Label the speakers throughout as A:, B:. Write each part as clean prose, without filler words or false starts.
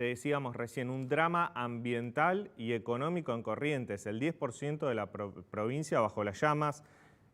A: Te decíamos recién, un drama ambiental y económico en Corrientes. El 10% de la provincia bajo las llamas,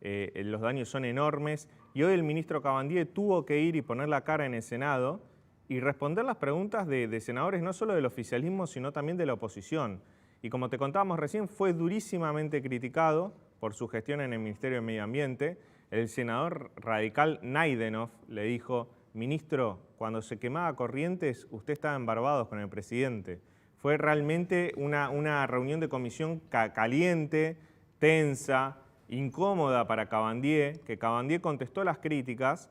A: los daños son enormes. Y hoy el ministro Cabandier tuvo que ir y poner la cara en el Senado y responder las preguntas de senadores no solo del oficialismo, sino también de la oposición. Y como te contábamos recién, fue durísimamente criticado por su gestión en el Ministerio de Medio Ambiente. El senador radical Naidenov le dijo: ministro, cuando se quemaba Corrientes, usted estaba en Barbados con el presidente. Fue realmente una reunión de comisión caliente, tensa, incómoda para Cabandier, que Cabandier contestó las críticas,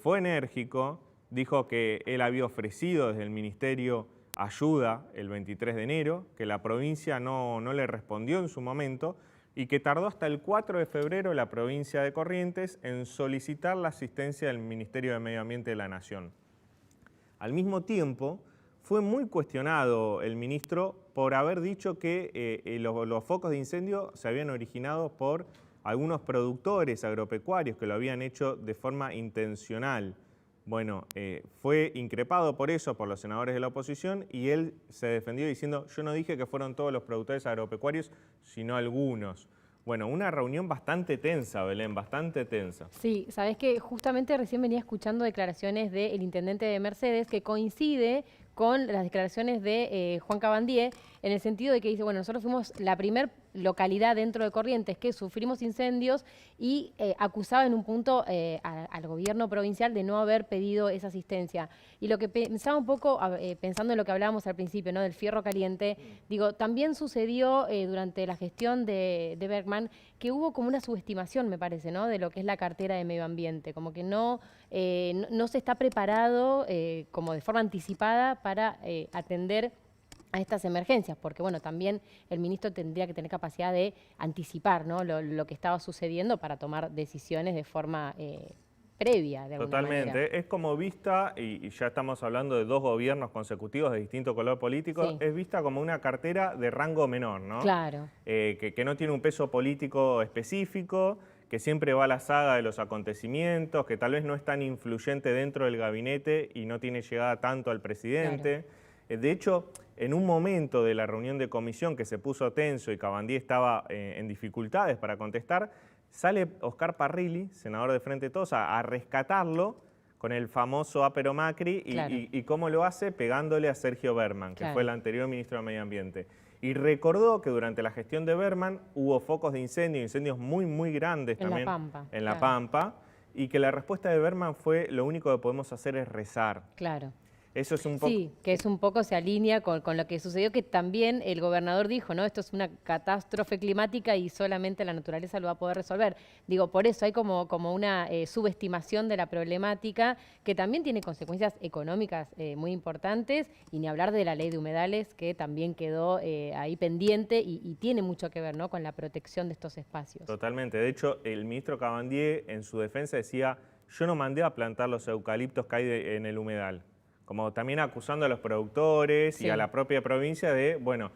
A: fue enérgico, dijo que él había ofrecido desde el ministerio ayuda el 23 de enero, que la provincia no le respondió en su momento, y que tardó hasta el 4 de febrero la provincia de Corrientes en solicitar la asistencia del Ministerio de Medio Ambiente de la Nación. Al mismo tiempo, fue muy cuestionado el ministro por haber dicho que los focos de incendio se habían originado por algunos productores agropecuarios que lo habían hecho de forma intencional. Bueno, fue increpado por eso por los senadores de la oposición y él se defendió diciendo: yo no dije que fueron todos los productores agropecuarios, sino algunos. Bueno, una reunión bastante tensa, Belén, bastante tensa.
B: Sí, sabés que justamente recién venía escuchando declaraciones del intendente de Mercedes que coincide con las declaraciones de Juan Cabandier, en el sentido de que dice, bueno, nosotros fuimos la primer localidad dentro de Corrientes que sufrimos incendios y acusaba en un punto al gobierno provincial de no haber pedido esa asistencia. Y lo que pensaba un poco, pensando en lo que hablábamos al principio, ¿no?, del fierro caliente, digo, también sucedió durante la gestión de Bergman que hubo como una subestimación, me parece, ¿no?, de lo que es la cartera de medio ambiente, como que no se está preparado como de forma anticipada para atender a estas emergencias, porque bueno, también el ministro tendría que tener capacidad de anticipar, ¿no?, lo que estaba sucediendo para tomar decisiones de forma previa, de alguna manera.
A: Totalmente, es como vista, y ya estamos hablando de dos gobiernos consecutivos de distinto color político,
B: Sí.
A: es vista como una cartera de rango menor, ¿no?
B: Claro.
A: Que no tiene un peso político específico, que siempre va a la saga de los acontecimientos, que tal vez no es tan influyente dentro del gabinete y no tiene llegada tanto al presidente. Claro. De hecho, en un momento de la reunión de comisión que se puso tenso y Cabandier estaba en dificultades para contestar, sale Oscar Parrilli, senador de Frente Todos, a rescatarlo con el famoso Apero Macri. Claro. Y cómo lo hace, pegándole a Sergio Bergman, que fue el anterior ministro de Medio Ambiente. Y recordó que durante la gestión de Bergman hubo focos de incendio, incendios muy grandes también en la Pampa, y que la respuesta de Bergman fue: lo único que podemos hacer es rezar.
B: Claro.
A: Eso es un poco...
B: Sí, que es un poco se alinea con lo que sucedió, que también el gobernador dijo, ¿no?, esto es una catástrofe climática y solamente la naturaleza lo va a poder resolver. Digo, por eso hay como una subestimación de la problemática que también tiene consecuencias económicas muy importantes, y ni hablar de la ley de humedales, que también quedó ahí pendiente y tiene mucho que ver, ¿no?, con la protección de estos espacios.
A: Totalmente. De hecho, el ministro Cabandier en su defensa decía: yo no mandé a plantar los eucaliptos que hay en el humedal. Como también acusando a los productores y a la propia provincia de, bueno,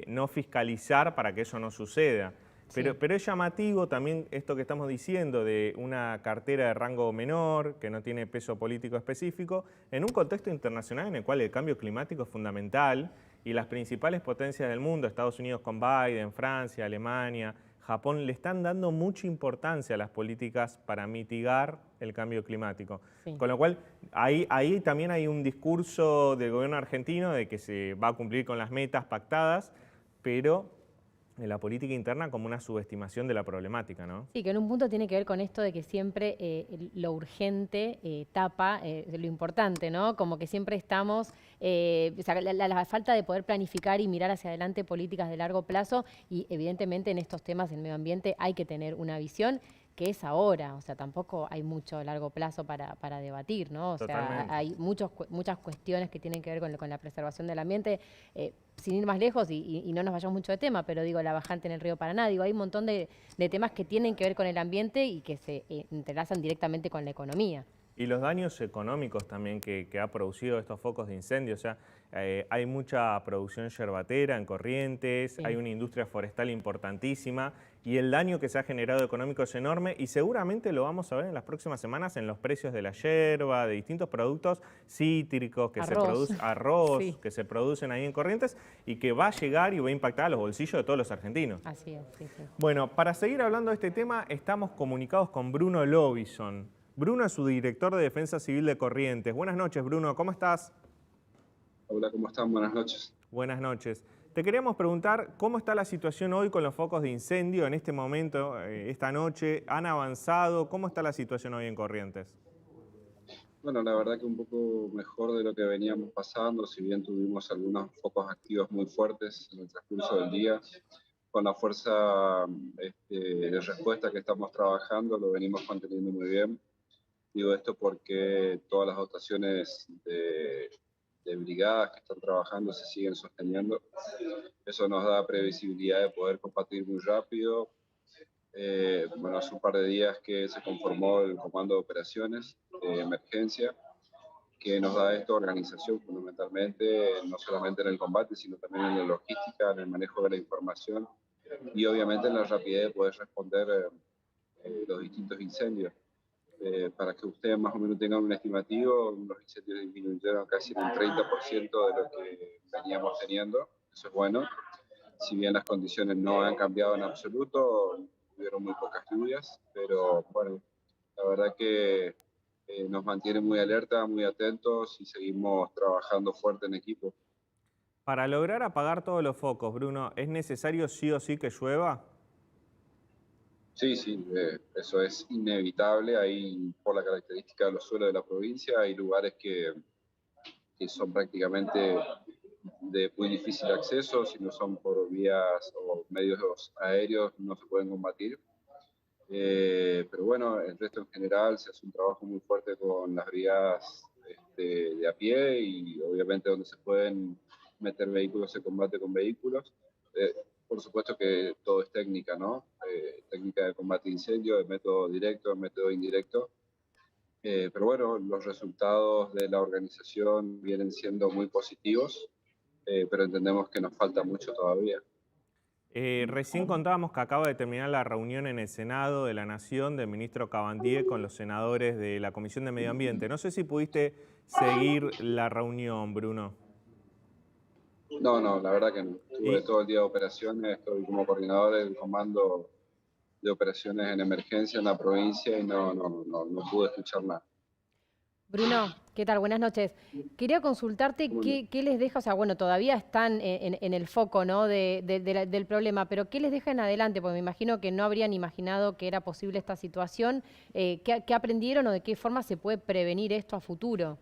A: no fiscalizar para que eso no suceda. Pero es llamativo también esto que estamos diciendo de una cartera de rango menor, que no tiene peso político específico, en un contexto internacional en el cual el cambio climático es fundamental y las principales potencias del mundo, Estados Unidos con Biden, Francia, Alemania, Japón, le están dando mucha importancia a las políticas para mitigar el cambio climático. Sí. Con lo cual, ahí también hay un discurso del gobierno argentino de que se va a cumplir con las metas pactadas, pero en la política interna como una subestimación de la problemática, ¿no?
B: Sí, que en un punto tiene que ver con esto de que siempre lo urgente tapa lo importante, ¿no? Como que siempre estamos, o sea, la falta de poder planificar y mirar hacia adelante políticas de largo plazo, y evidentemente en estos temas del medio ambiente hay que tener una visión que es ahora, o sea, tampoco hay mucho largo plazo para debatir, ¿no? O sea, hay muchas cuestiones que tienen que ver con la preservación del ambiente, sin ir más lejos y no nos vayamos mucho de tema, pero digo, la bajante en el río Paraná, digo, hay un montón de temas que tienen que ver con el ambiente y que se entrelazan directamente con la economía.
A: Y los daños económicos también que ha producido estos focos de incendio. O sea, hay mucha producción yerbatera en Corrientes,
B: Sí.
A: hay una industria forestal importantísima y el daño que se ha generado económico es enorme y seguramente lo vamos a ver en las próximas semanas en los precios de la yerba, de distintos productos cítricos que se
B: Arroz.
A: producen, arroz,
B: Sí,
A: que se producen ahí en Corrientes y que va a llegar y va a impactar a los bolsillos de todos los argentinos.
B: así es, sí, sí.
A: Bueno, para seguir hablando de este tema, estamos comunicados con Bruno Lobison. Bruno es su director de Defensa Civil de Corrientes. Buenas noches, Bruno, ¿cómo estás?
C: Hola, ¿cómo están? Buenas noches.
A: Buenas noches. Te queríamos preguntar cómo está la situación hoy con los focos de incendio en este momento, esta noche. ¿Han avanzado? ¿Cómo está la situación hoy en Corrientes?
C: Bueno, la verdad que un poco mejor de lo que veníamos pasando, si bien tuvimos algunos focos activos muy fuertes en el transcurso del día, con la fuerza de respuesta que estamos trabajando, lo venimos manteniendo muy bien. Digo esto porque todas las dotaciones de brigadas que están trabajando se siguen sosteniendo. Eso nos da previsibilidad de poder combatir muy rápido. Bueno, hace un par de días que se conformó el Comando de Operaciones de Emergencia, que nos da esta organización fundamentalmente, no solamente en el combate, sino también en la logística, en el manejo de la información y obviamente en la rapidez de poder responder los distintos incendios. Para que ustedes más o menos tengan un estimativo, los incendios disminuyeron casi en un 30% de lo que veníamos teniendo, eso es bueno. Si bien las condiciones no han cambiado en absoluto, tuvieron muy pocas lluvias, pero bueno, la verdad que nos mantiene muy alerta, muy atentos y seguimos trabajando fuerte en equipo.
A: Para lograr apagar todos los focos, Bruno, ¿es necesario sí o sí que llueva?
C: Sí, sí, eso es inevitable. Ahí, por la característica de los suelos de la provincia, hay lugares que son prácticamente de muy difícil acceso, si no son por vías o medios aéreos, no se pueden combatir. Pero bueno, el resto en general se hace un trabajo muy fuerte con las brigadas de a pie y obviamente donde se pueden meter vehículos se combate con vehículos. Por supuesto que todo es técnica, ¿no? Técnica de combate de incendio, de método directo, de método indirecto. Pero bueno, los resultados de la organización vienen siendo muy positivos, pero entendemos que nos falta mucho todavía.
A: Recién contábamos que acaba de terminar la reunión en el Senado de la Nación del ministro Cabandier con los senadores de la Comisión de Medio Ambiente. No sé si pudiste seguir la reunión, Bruno.
C: No, no, la verdad que no. Estuve
A: Y,
C: todo el día de operaciones, estoy como coordinador del comando de operaciones en emergencia en la provincia y no pude escuchar nada.
B: Bruno, ¿qué tal? Buenas noches. Quería consultarte
C: ¿Cómo no?
B: qué les deja, o sea, bueno, todavía están en el foco, ¿no? Del problema, pero ¿qué les deja en adelante? Porque me imagino que no habrían imaginado que era posible esta situación. ¿Qué aprendieron o de qué forma se puede prevenir esto a futuro?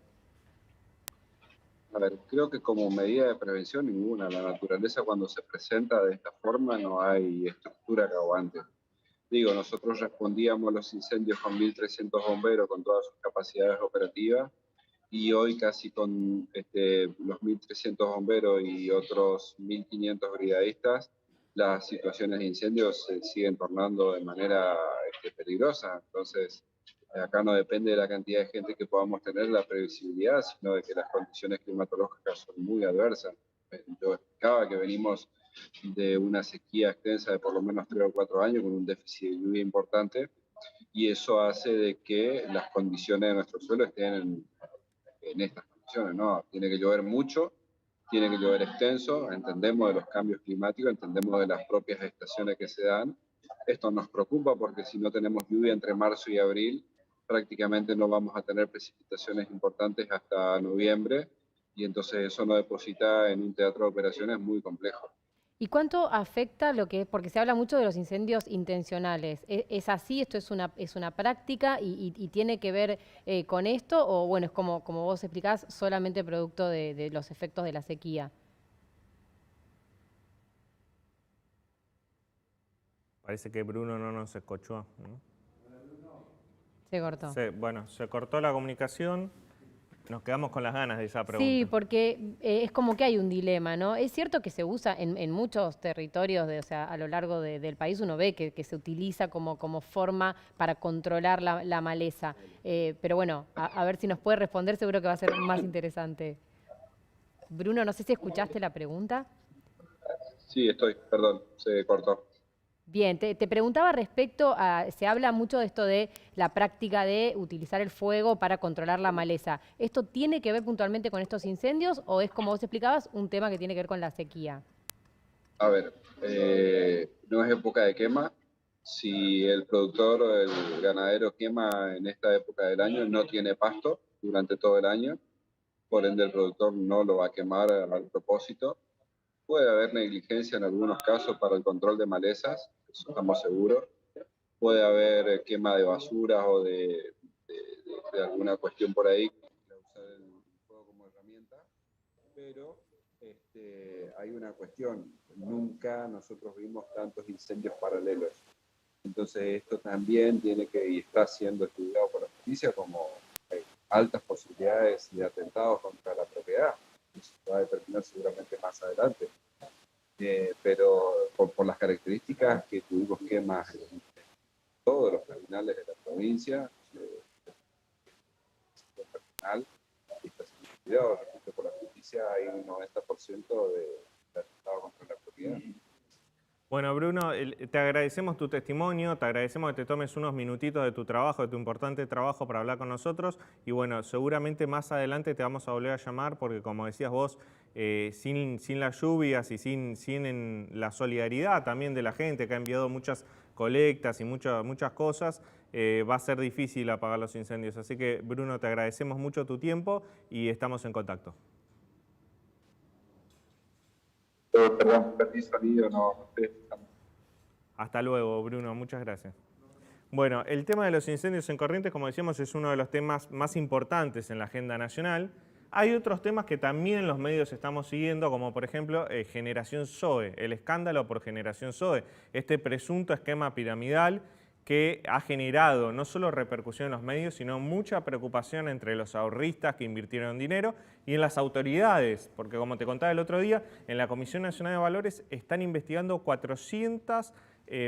C: A ver, creo que como medida de prevención ninguna. La naturaleza cuando se presenta de esta forma no hay estructura que aguante. Digo, nosotros respondíamos a los incendios con 1.300 bomberos con todas sus capacidades operativas y hoy casi con los 1.300 bomberos y otros 1.500 brigadistas, las situaciones de incendios se siguen tornando de manera peligrosa. Entonces, acá no depende de la cantidad de gente que podamos tener, la previsibilidad, sino de que las condiciones climatológicas son muy adversas. Yo explicaba que venimos de una sequía extensa de por lo menos 3 o 4 años con un déficit de lluvia importante y eso hace de que las condiciones de nuestro suelo estén en estas condiciones, ¿no? Tiene que llover mucho, tiene que llover extenso, entendemos de los cambios climáticos, entendemos de las propias estaciones que se dan. Esto nos preocupa porque si no tenemos lluvia entre marzo y abril, prácticamente no vamos a tener precipitaciones importantes hasta noviembre y entonces eso nos deposita en un teatro de operaciones muy complejo.
B: ¿Y cuánto afecta lo que es? Porque se habla mucho de los incendios intencionales. ¿Es así? ¿Esto es una práctica y tiene que ver con esto? ¿O bueno, es como vos explicás, solamente producto de los efectos de la sequía?
A: parece que Bruno no nos escuchó, ¿no?
B: Se cortó.
A: Bueno, se cortó la comunicación. Nos quedamos con las ganas de esa pregunta.
B: Sí, porque es como que hay un dilema, ¿no? Es cierto que se usa en muchos territorios, o sea, a lo largo del país uno ve que se utiliza como forma para controlar la maleza. Pero bueno, a ver si nos puede responder, seguro que va a ser más interesante. Bruno, no sé si escuchaste la pregunta.
C: Sí, perdón, se cortó.
B: Bien, te preguntaba respecto a, se habla mucho de esto de la práctica de utilizar el fuego para controlar la maleza. ¿Esto tiene que ver puntualmente con estos incendios o es, como vos explicabas, un tema que tiene que ver con la sequía?
C: A ver, no es época de quema. Si el productor o el ganadero quema en esta época del año, no tiene pasto durante todo el año, por ende el productor no lo va a quemar al propósito. Puede haber negligencia en algunos casos para el control de malezas, eso estamos seguros. Puede haber quema de basuras o de alguna cuestión por ahí, usar el fuego como herramienta, pero hay una cuestión, nunca nosotros vimos tantos incendios paralelos. Entonces esto también tiene que, y está siendo estudiado por la justicia, como hay altas posibilidades de atentados contra la propiedad. Eso se va a determinar seguramente más adelante. Pero por las características que tuvimos quemas en todos los terminales de la provincia, está siendo estudiado, repito, por la justicia hay un 90% de atentados contra la propiedad.
A: Bueno, Bruno, te agradecemos tu testimonio, te agradecemos que te tomes unos minutitos de tu trabajo, de tu importante trabajo para hablar con nosotros. Y bueno, seguramente más adelante te vamos a volver a llamar porque, como decías vos, sin las lluvias y sin la solidaridad también de la gente que ha enviado muchas colectas y muchas cosas, va a ser difícil apagar los incendios. Así que, Bruno, te agradecemos mucho tu tiempo y estamos en contacto.
C: Perdón, perdí sonido, no estoy escuchando.
A: Hasta luego, Bruno, muchas gracias. Bueno, el tema de los incendios en Corrientes, como decíamos, es uno de los temas más importantes en la agenda nacional. Hay otros temas que también en los medios estamos siguiendo, como por ejemplo Generación Zoe, el escándalo por Generación Zoe, este presunto esquema piramidal que ha generado no solo repercusión en los medios, sino mucha preocupación entre los ahorristas que invirtieron dinero y en las autoridades, porque como te contaba el otro día, en la Comisión Nacional de Valores están investigando 400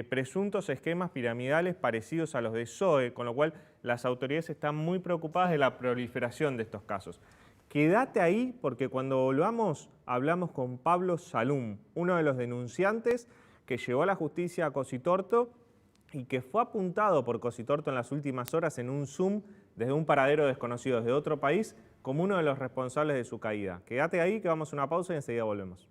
A: presuntos esquemas piramidales parecidos a los de Zoe, con lo cual las autoridades están muy preocupadas de la proliferación de estos casos. Quédate ahí porque cuando volvamos hablamos con Pablo Salum, uno de los denunciantes que llevó a la justicia a Cositorto y que fue apuntado por Cositorto en las últimas horas en un Zoom desde un paradero desconocido de otro país como uno de los responsables de su caída. Quédate ahí que vamos a una pausa y enseguida volvemos.